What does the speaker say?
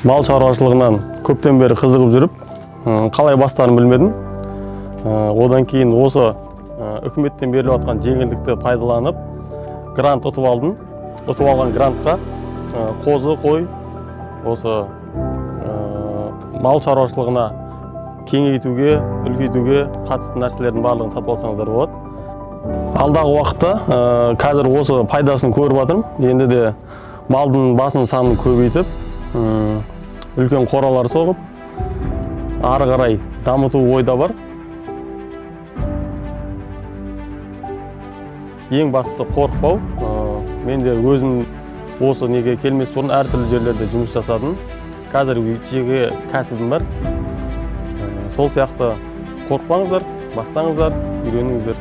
Мал шаруашылығынан көптен бері қызығып жүріп, қалай бастарын білмедім. Одан кейін осы үкіметтен беріліп жатқан жеңілдікті пайдаланып, грант ұтып алдым. Ұтып алған грантқа қозы, қой, осы мал шаруашылығына кеңейтуге, үлкейтуге қатысты нәрселердің барлығын сатып алсаңыздар болады. Алдағы уақытта қазір осы пайдасын көріп жатырмын. Енді де малдың басының санын көбейтіп, үлкен қоралар соғып, ары қарай дамыту ойда бар. Ең бастысы қорықпау. Мен де өзім осы неге келмес бұрын әртүрлі жерлерде жұмыс жасадым. Қазір жеке кәсібім бар. Сол сияқты қорықпаңыздар, бастаңыздар, үйреніңіздер.